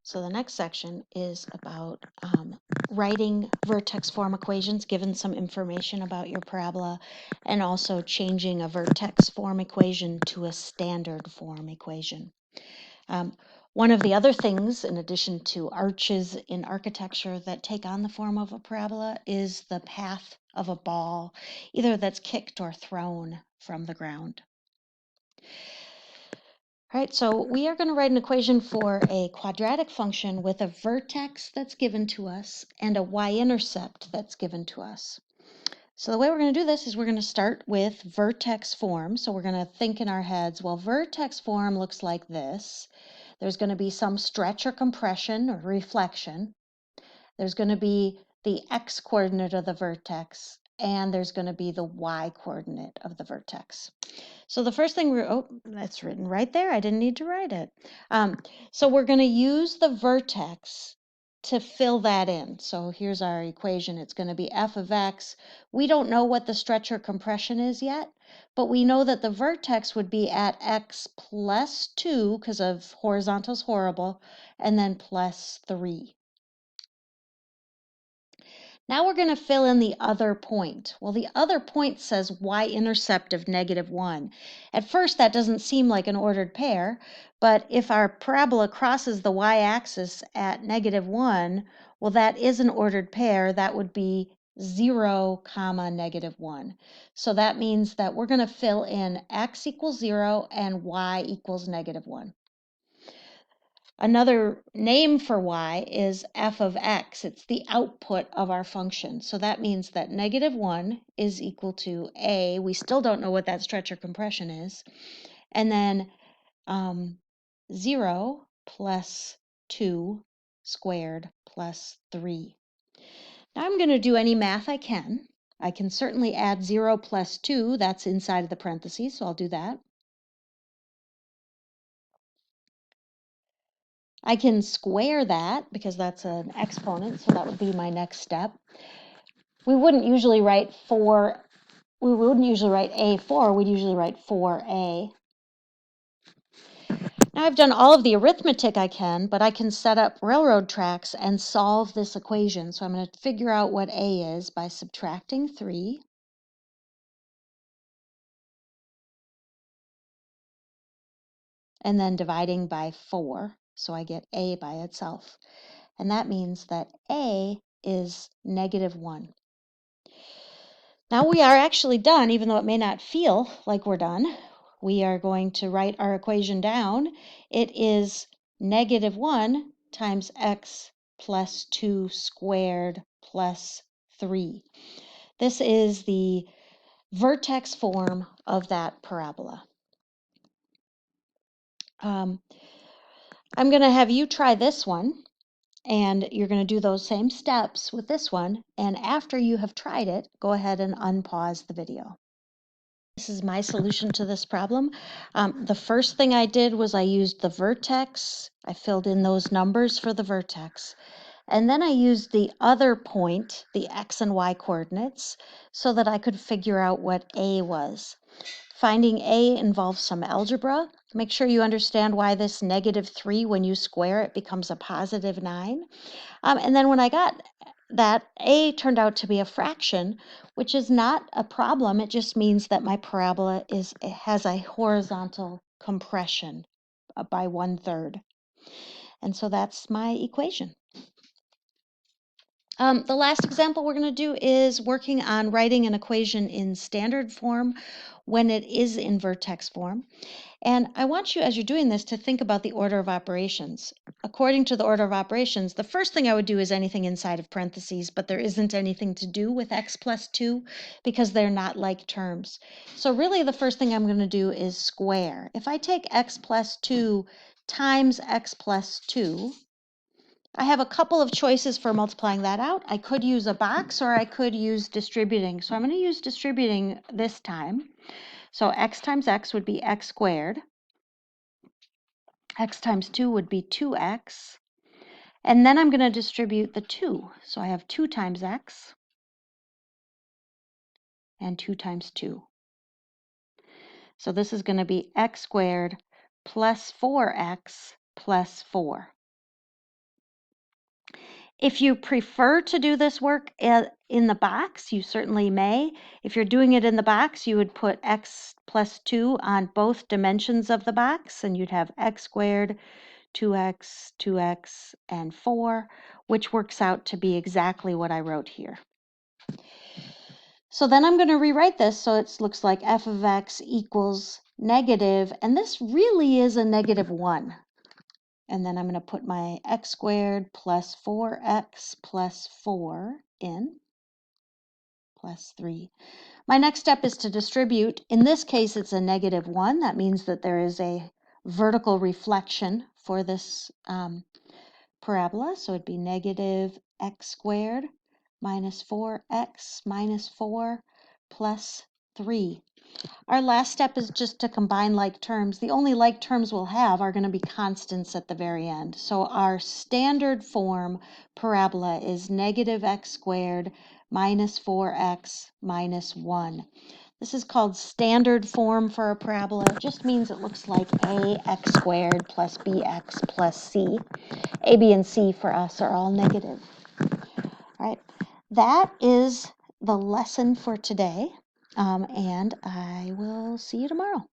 So the next section is about writing vertex form equations, given some information about your parabola, and also changing a vertex form equation to a standard form equation. One of the other things, in addition to arches in architecture that take on the form of a parabola, is the path of a ball, either that's kicked or thrown from the ground. All right, so we are going to write an equation for a quadratic function with a vertex that's given to us and a y-intercept that's given to us. So the way we're going to do this is we're going to start with vertex form. So we're going to think in our heads, well, vertex form looks like this. There's going to be some stretch or compression or reflection. There's going to be the x-coordinate of the vertex, and there's going to be the y-coordinate of the vertex. So the first thing that's written right there. I didn't need to write it. So we're going to use the vertex to fill that in. So here's our equation. It's going to be f of x. We don't know what the stretch or compression is yet, but we know that the vertex would be at x plus 2 because of horizontal's horrible, and then plus 3. Now we're going to fill in the other point. Well, the other point says y-intercept of -1. At first, that doesn't seem like an ordered pair, but if our parabola crosses the y-axis at -1, well, that is an ordered pair. That would be 0, -1. So that means that we're going to fill in x equals 0 and y equals -1. Another name for y is f of x. It's the output of our function. So that means that -1 is equal to a. We still don't know what that stretch or compression is. And then 0 plus 2 squared plus 3. Now I'm going to do any math I can. I can certainly add 0 plus 2. That's inside of the parentheses, so I'll do that. I can square that because that's an exponent, so that would be my next step. We wouldn't usually write a4, we'd usually write 4a. Now I've done all of the arithmetic I can, but I can set up railroad tracks and solve this equation. So I'm going to figure out what a is by subtracting 3. And then dividing by 4. So I get a by itself. And that means that a is -1. Now we are actually done, even though it may not feel like we're done. We are going to write our equation down. It is -1 times x plus 2 squared plus 3. This is the vertex form of that parabola. I'm going to have you try this one, and you're going to do those same steps with this one. And after you have tried it, go ahead and unpause the video. This is my solution to this problem. The first thing I did was I used the vertex. I filled in those numbers for the vertex. And then I used the other point, the x and y coordinates, so that I could figure out what a was. Finding a involves some algebra. Make sure you understand why this -3, when you square it, becomes a +9. And then when I got that, a turned out to be a fraction, which is not a problem. It just means that my parabola has a horizontal compression by 1/3. And so that's my equation. The last example we're going to do is working on writing an equation in standard form when it is in vertex form. And I want you, as you're doing this, to think about the order of operations. According to the order of operations, the first thing I would do is anything inside of parentheses, but there isn't anything to do with x plus 2 because they're not like terms. So really the first thing I'm going to do is square. If I take x plus 2 times x plus 2, I have a couple of choices for multiplying that out. I could use a box or I could use distributing. So I'm going to use distributing this time. So x times x would be x squared. X times 2 would be 2x. And then I'm going to distribute the 2. So I have 2 times x and 2 times 2. So this is going to be x squared plus 4x plus 4. If you prefer to do this work in the box, you certainly may. If you're doing it in the box, you would put x plus 2 on both dimensions of the box, and you'd have x squared, 2x, and 4, which works out to be exactly what I wrote here. So then I'm going to rewrite this so it looks like f of x equals negative, and this really is a negative 1. And then I'm going to put my x squared plus 4x plus 4 in, plus 3. My next step is to distribute. In this case, it's a negative 1. That means that there is a vertical reflection for this parabola. So it'd be negative x squared minus 4x minus 4 plus 3. Our last step is just to combine like terms. The only like terms we'll have are going to be constants at the very end. So our standard form parabola is negative x squared minus 4x minus 1. This is called standard form for a parabola. It just means it looks like ax squared plus bx plus c. A, b, and c for us are all negative. All right, that is the lesson for today. And I will see you tomorrow.